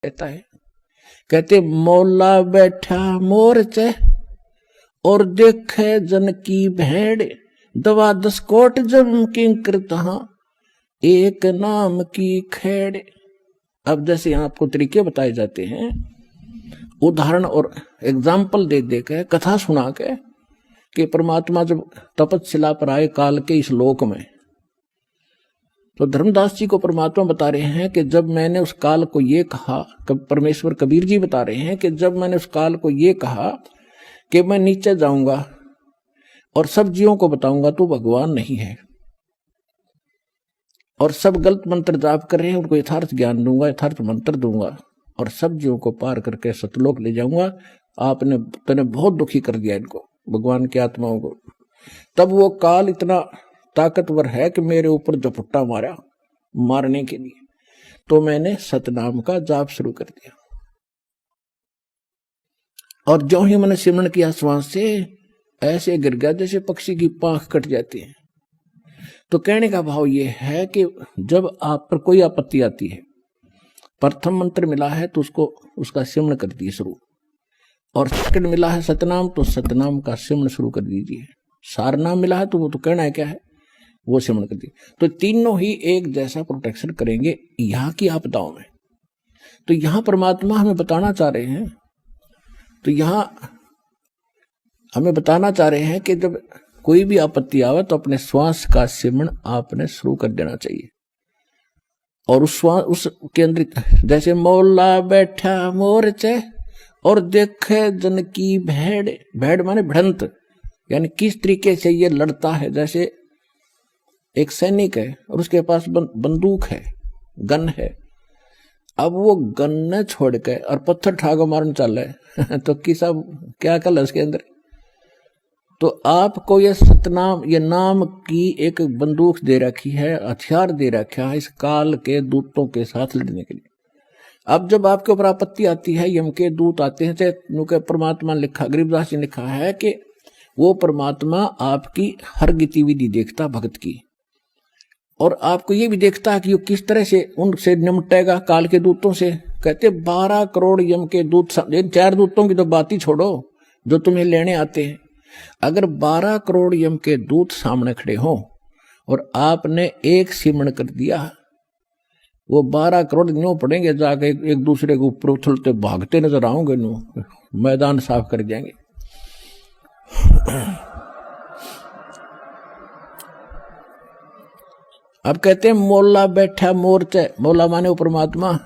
कहता है, कहते मौला बैठा मोरचे और देखे जन की भेड़, दवा 10 कोट जम किंकर तहां एक नाम की खेड़। अब जैसे यहाँ आपको तरीके बताए जाते हैं, उदाहरण और एग्जाम्पल दे दे के, कथा सुना के, कि परमात्मा जब तपस्या पर आए काल के इस लोक में, तो धर्मदास जी को परमात्मा बता रहे हैं कि जब मैंने उस काल को ये कहा, परमेश्वर कबीर जी बता रहे हैं कि जब मैंने उस काल को ये कहा कि मैं नीचे जाऊंगा और सब जीवों को बताऊंगा तो भगवान नहीं है, और सब गलत मंत्र जाप कर रहे हैं, उनको यथार्थ ज्ञान दूंगा, यथार्थ मंत्र दूंगा और सब जीवों को पार करके सतलोक ले जाऊंगा। आपने तूने बहुत दुखी कर दिया इनको, भगवान की आत्माओं को। तब वो काल इतना ताकतवर है कि मेरे ऊपर झपट्टा मारा मारने के लिए, तो मैंने सतनाम का जाप शुरू कर दिया। और जो ही मैंने सिमरन किया श्वास से, ऐसे गिर गया जैसे पक्षी की पांख कट जाती है। तो कहने का भाव ये है कि जब आप पर कोई आपत्ति आती है, प्रथम मंत्र मिला है तो उसका सिमरन कर दीजिए शुरू, और सेकंड मिला है सतनाम तो सतनाम का सिमरन शुरू कर दीजिए। सार नाम मिला है तो वो तो कहना है क्या है, वो सिमरन कर दीजिए। तो तीनों ही एक जैसा प्रोटेक्शन करेंगे यहाँ की आपदाओं में। तो यहाँ परमात्मा हमें बताना चाह रहे हैं, तो यहाँ हमें बताना चाह रहे हैं कि जब कोई भी आपत्ति आवे तो अपने श्वास का सिमरन आपने शुरू कर देना चाहिए। और उस श्वास उसके अंदर जैसे मौला बैठा मोरचे और देखे जन की भेड़, भेड़ माने भिड़ंत, यानी किस तरीके से ये लड़ता है। जैसे एक सैनिक है और उसके पास बंदूक है, गन है, अब वो गन न छोड़ के और पत्थर ठाको मारने चल रहे तो किसा क्या कल है उसके अंदर। तो आपको ये सतनाम, ये नाम की एक बंदूक दे रखी है, हथियार दे रखा है इस काल के दूतों के साथ लड़ने के लिए। अब जब आपके ऊपर आपत्ति आती है, यम के दूत आते हैं, चाहे परमात्मा लिखा, गरीबदास जी ने लिखा है कि वो परमात्मा आपकी हर गतिविधि देखता भक्त की, और आपको ये भी देखता है कि वो किस तरह से उनसे निमटेगा काल के दूतों से। कहते 12 करोड़ यम के दूत, 4 दूतों की तो बात ही छोड़ो जो तुम्हें लेने आते हैं। अगर 12 करोड़ यम के दूत सामने खड़े हों और आपने एक सिमरन कर दिया, वो 12 करोड़ न्यों पड़ेंगे, जाके एक दूसरे के ऊपर उछलते भागते नजर आओगे, नो मैदान साफ कर जाएंगे। अब कहते हैं मौला बैठा मोरचे, मौला माने वो परमात्मा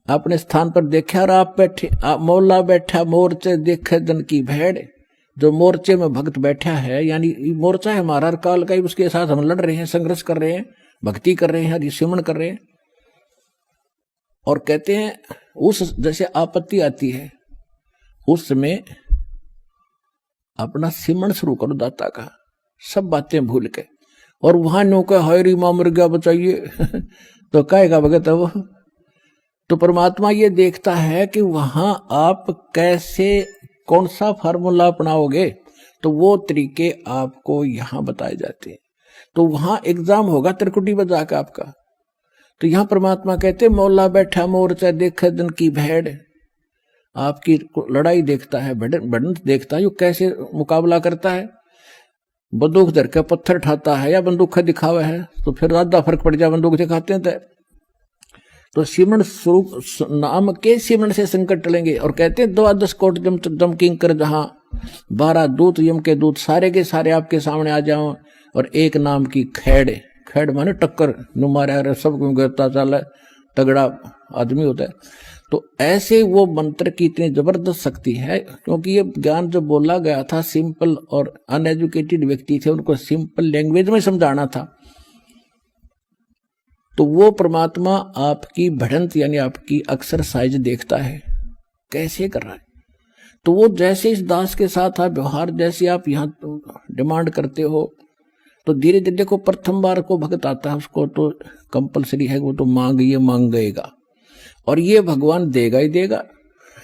अपने स्थान पर देखा, और आप बैठे, मौला बैठा मोरचे देखे जन की भेड़। जो मोर्चे में भक्त बैठा है, यानी मोर्चा है हमारा हर काल का, उसके साथ हम लड़ रहे हैं, संघर्ष कर रहे हैं, भक्ति कर रहे हैं, सिमरन कर रहे हैं। और कहते हैं उस जैसे आपत्ति आती है उस समय अपना सिमरन शुरू करो दाता का, सब बातें भूल के। और वहां नो का हरी मां मर गया बचाइए तो कहेगा भगत है वो। तो परमात्मा ये देखता है कि वहां आप कैसे, कौन सा फार्मूला अपनाओगे, तो वो तरीके आपको यहां बताए जाते हैं। तो वहां एग्जाम होगा त्रिकुटी बजा का आपका। तो यहां परमात्मा कहते मौला बैठा मोरचा देखे जन की भेड़, आपकी लड़ाई देखता है, भिड़ंत देखता है, यो कैसे मुकाबला करता है। बंदूक धर के पत्थर ठाता है या बंदूक दिखावा है, तो फिर ज्यादा फर्क पड़ जाए, बंदूक दिखाते हैं। तो सिमरन स्वरूप नाम के सिमरन से संकट टलेंगे। और कहते हैं 12 कोट जम किंकर जहां 12 दूत यम के दूत सारे के सारे आपके सामने आ जाओ, और एक नाम की खेड़, खेड़ माने टक्कर नु मारा सब गिरता चल तगड़ा आदमी होता है। तो ऐसे वो मंत्र की इतनी जबरदस्त शक्ति है, क्योंकि ये ज्ञान जो बोला गया था सिंपल और अनएजुकेटेड व्यक्ति थे, उनको सिंपल लैंग्वेज में समझाना था। तो वो परमात्मा आपकी भिड़ंत यानी आपकी एक्सरसाइज देखता है कैसे कर रहा है। तो वो जैसे इस दास के साथ आप व्यवहार जैसे आप यहाँ डिमांड करते हो, तो धीरे धीरे देखो प्रथम बार को भक्त आता है उसको तो कंपलसरी है, वो तो मांग गएगा, और ये भगवान देगा ही देगा,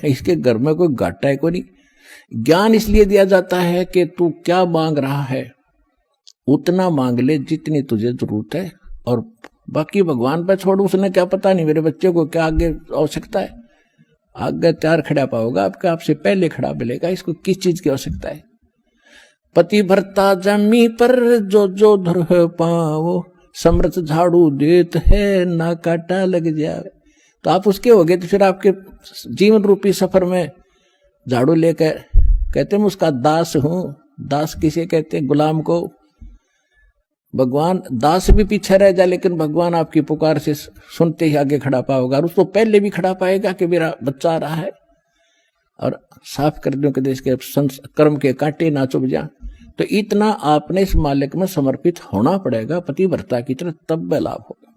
इसके घर में कोई घाटा है कोई नहीं। ज्ञान इसलिए दिया जाता है कि तू क्या मांग रहा है उतना मांग ले जितनी तुझे जरूरत है, और बाकी भगवान पर छोड़, उसने क्या पता नहीं मेरे बच्चे को क्या आगे आवश्यकता है। आगे तैयार खड़ा पाओगा आपका, आपसे पहले खड़ा मिलेगा, इसको किस चीज की आवश्यकता है। पति भरता जमी पर जो जो धर पाओ, समर्थ झाड़ू देत है ना काटा लग जाए। तो आप उसके हो गए, तो फिर आपके जीवन रूपी सफर में झाड़ू लेकर कहते मैं उसका दास हूं। दास किसे कहते हैं? गुलाम को। भगवान दास भी पीछे रह जाए, लेकिन भगवान आपकी पुकार से सुनते ही आगे खड़ा पाओगा, और उसको पहले भी खड़ा पाएगा कि मेरा बच्चा आ रहा है, और साफ कर दूं कि इसके कर्म के कांटे ना चुभ जा। तो इतना आपने इस मालिक में समर्पित होना पड़ेगा पतिव्रता की तरह, तब लाभ होगा।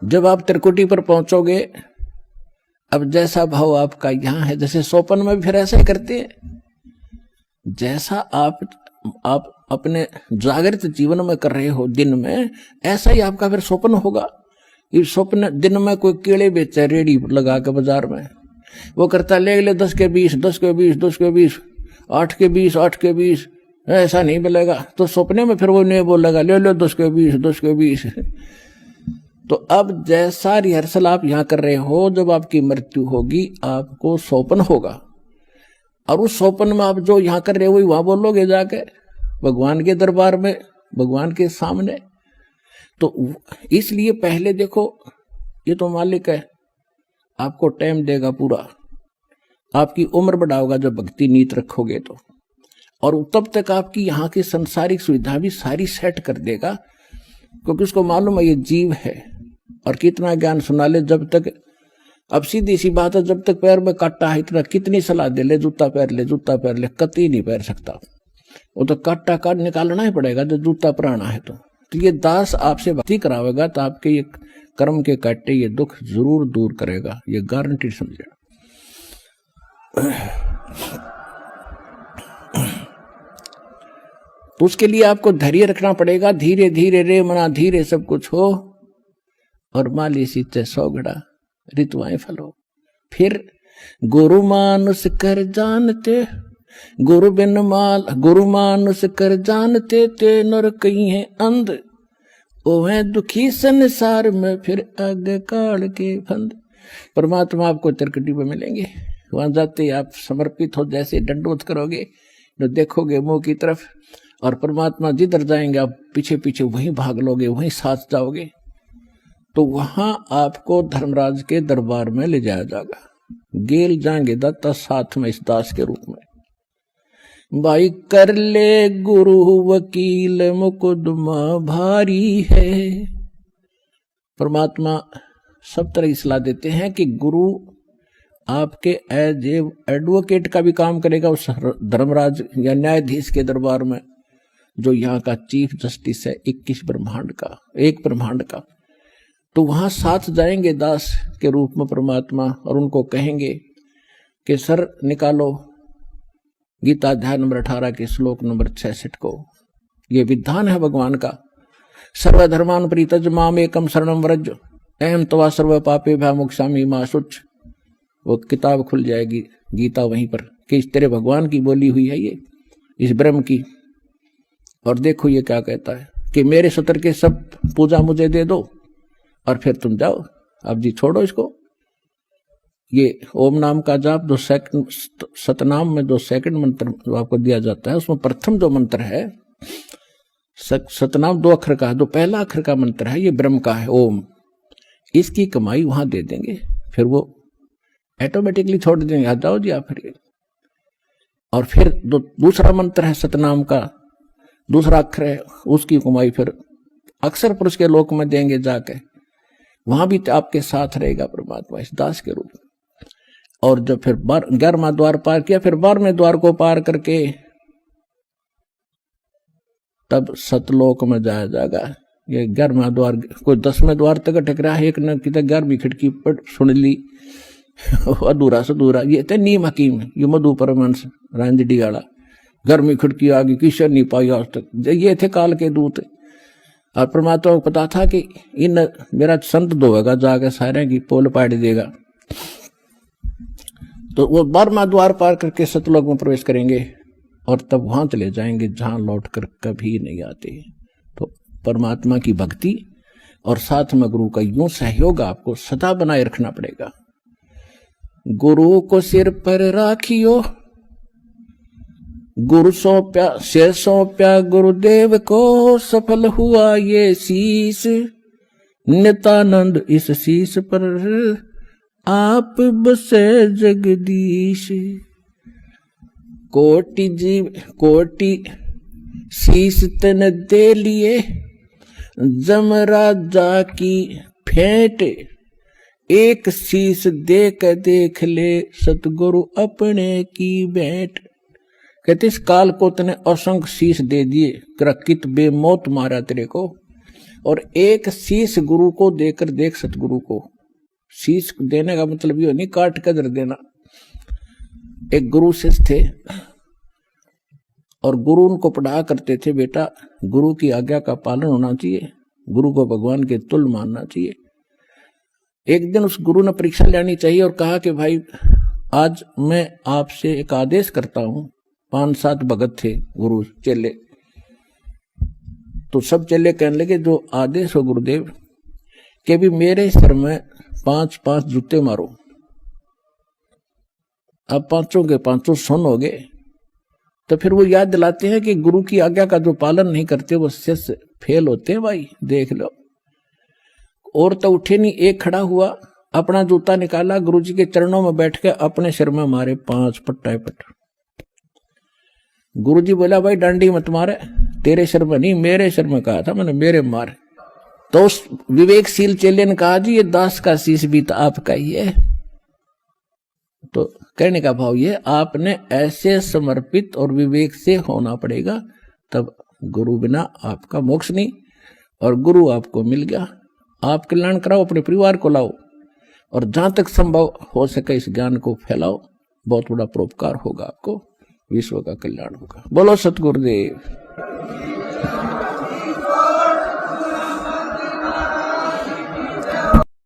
जब आप त्रिकुटी पर पहुंचोगे, अब जैसा भाव आपका यहां है, जैसे सोपन में भी फिर ऐसा ही करते हैं, जैसा आप अपने जागृत जीवन में कर रहे हो दिन में, ऐसा ही आपका फिर स्वप्न होगा। इस स्वप्न दिन में कोई केले बेचे रेडी लगा के बाजार में, वो करता ले 10 के 20, 10 के 20, 10 के 20, 8 के 20, 8 के 20, ऐसा नहीं मिलेगा। तो सपने में फिर वो नहीं बोलेगा ले 10 के 20, 10 के 20। तो अब जैसा रिहर्सल आप यहां कर रहे हो, जब आपकी मृत्यु होगी आपको स्वप्न होगा, और उस स्वप्न में आप जो यहां कर रहे हो वही वहां बोलोगे जाके भगवान के दरबार में, भगवान के सामने। तो इसलिए पहले देखो, ये तो मालिक है, आपको टाइम देगा पूरा, आपकी उम्र बढ़ाओगा जब भक्ति नीत रखोगे तो, और तब तक आपकी यहाँ की संसारिक सुविधा भी सारी सेट कर देगा, क्योंकि उसको मालूम है ये जीव है। और कितना ज्ञान सुना ले, जब तक, अब सीधी सी बात है, जब तक पैर में काटा है, इतना कितनी सलाह दे ले जूता पहन ले, जूता पहन ले, कतई नहीं पहन सकता। वो तो काटा काट निकालना ही पड़ेगा जब जूता पुराना है। तो ये दास आपसे भक्ति करावेगा तो आपके ये कर्म के काटे, ये दुख जरूर दूर करेगा, ये गारंटी समझे। तो उसके लिए आपको धैर्य रखना पड़ेगा। धीरे धीरे रे मना धीरे सब कुछ हो, और माली सीते 100 घड़ा ऋतुआएं फलो। फिर गुरु मानुष कर जानते, गुरु बिन माल, गुरु मानुष कर जानते ते नर कहीं है अंध, ओ है दुखी संसार में फिर आगे काल के फंद। परमात्मा आपको त्रिकुटी में मिलेंगे, वहां जाते ही आप समर्पित हो, जैसे दंडवत करोगे तो देखोगे मुंह की तरफ, और परमात्मा जिधर जाएंगे आप पीछे पीछे वहीं भाग लोगे, वहीं साथ जाओगे। तो वहां आपको धर्मराज के दरबार में ले जाया जाएगा, गेल जाएंगे दत्ता साथ में इस दास के रूप में। भाई कर ले गुरु वकील मुकदमा भारी है। परमात्मा सब तरह की सलाह देते हैं कि गुरु आपके एज एडवोकेट का भी काम करेगा उस धर्मराज या न्यायाधीश के दरबार में, जो यहाँ का चीफ जस्टिस है 21 ब्रह्मांड का, एक ब्रह्मांड का। तो वहां साथ जाएंगे दास के रूप में परमात्मा, और उनको कहेंगे कि सर निकालो गीता अध्याय नंबर 18 के श्लोक नंबर 66 को। ये विधान है भगवान का, सर्वधर्मान परित्यज माम एकम शरणम व्रज अहम तवा सर्व पापे भय मोक्षामि मा शुच। वो किताब खुल जाएगी गीता वहीं पर कि इस तेरे भगवान की बोली हुई है ये, इस ब्रह्म की। और देखो ये क्या कहता है कि मेरे सत्र के सब पूजा मुझे दे दो और फिर तुम जाओ, अब जी छोड़ो इसको। ये ओम नाम का जाप जो सतनाम में जो सेकंड मंत्र जो आपको दिया जाता है, उसमें प्रथम जो मंत्र है सतनाम 2 अक्षर का है, जो पहला अक्षर का मंत्र है ये ब्रह्म का है ओम। इसकी कमाई वहां दे देंगे, फिर वो ऑटोमेटिकली छोड़ देंगे, आ जाओ जी आप फिर। और फिर दूसरा मंत्र है सतनाम का, दूसरा अक्षर है, उसकी कमाई फिर अक्षर पुरुष के लोक में देंगे जाके, वहां भी आपके साथ रहेगा परमात्मा इस दास के रूप में। और जब फिर 11वां द्वार पार किया, फिर 12वें द्वार को पार करके तब सतलोक में जाया जाएगा। ये 11वां द्वार, कोई 10वें द्वार तक अटक रहा है, एक न कि 11वीं खिड़की पर सुन ली अधूरा सधूरा। ये थे नीम हकीम, ये मधु परमहंस रांझडी वाला, 11वीं खिड़की आगे किशन नहीं पाई आज तक। ये थे काल के दूत, और परमात्मा को पता था कि इन मेरा संत धोएगा जाके सारे की पोल पाड़ देगा। तो वो 12वां द्वार पार करके सतलोक में प्रवेश करेंगे। और तब वहां चले जाएंगे जहां लौटकर कभी नहीं आते। तो परमात्मा की भक्ति और साथ में गुरु का यूं सहयोग आपको सदा बनाए रखना पड़ेगा। गुरु को सिर पर राखियो, गुरु सौंप्या सिर सौंप्या गुरुदेव को, सफल हुआ ये शीश नित्यानंद, इस शीश पर आप बसे जगदीश। कोटि जीव कोटि शीश तन दे लिए, जमराजा की फेंट, एक शीश दे के देख ले सतगुरु अपने की भेंट। कहते इस काल को तने असंख्य शीश दे दिए, कित बेमौत मारा तेरे को, और एक शीश गुरु को देकर देख सतगुरु को। शीश देने का मतलब ये नहीं काट कर देना। एक गुरु शिष्य थे और गुरु उनको पढ़ा करते थे, बेटा गुरु की आज्ञा का पालन होना चाहिए, गुरु को भगवान के तुल्य मानना चाहिए। एक दिन उस गुरु ने परीक्षा लेनी चाहिए और कहा कि भाई आज मैं आपसे एक आदेश करता हूं। 5-7 भगत थे गुरु चेले, तो सब चेले कहने लगे जो आदेश हो गुरुदेव, कि भी मेरे सिर में 5-5 जूते मारो। अब 5 के 5 सुन हो गए। तो फिर वो याद दिलाते हैं कि गुरु की आज्ञा का जो पालन नहीं करते वो शिष्य फेल होते हैं। भाई देख लो, और तो उठे नहीं, एक खड़ा हुआ, अपना जूता निकाला, गुरुजी के चरणों में बैठ के अपने सिर में मारे 5 पट्टा पट। गुरुजी बोला भाई डांडी मत मारे, तेरे सिर में नहीं मेरे सिर में कहा था मैंने, मेरे मार। तो उस विवेकशील चेले ने कहा जी ये दास का शीश भी तो आपका ही है। तो कहने का भाव ये, आपने ऐसे समर्पित और विवेक से होना पड़ेगा, तब गुरु बिना आपका मोक्ष नहीं। और गुरु आपको मिल गया, आप कल्याण कराओ, अपने परिवार को लाओ, और जहां तक संभव हो सके इस ज्ञान को फैलाओ। बहुत बड़ा परोपकार होगा आपको, विश्व का कल्याण होगा। बोलो सतगुरुदेव।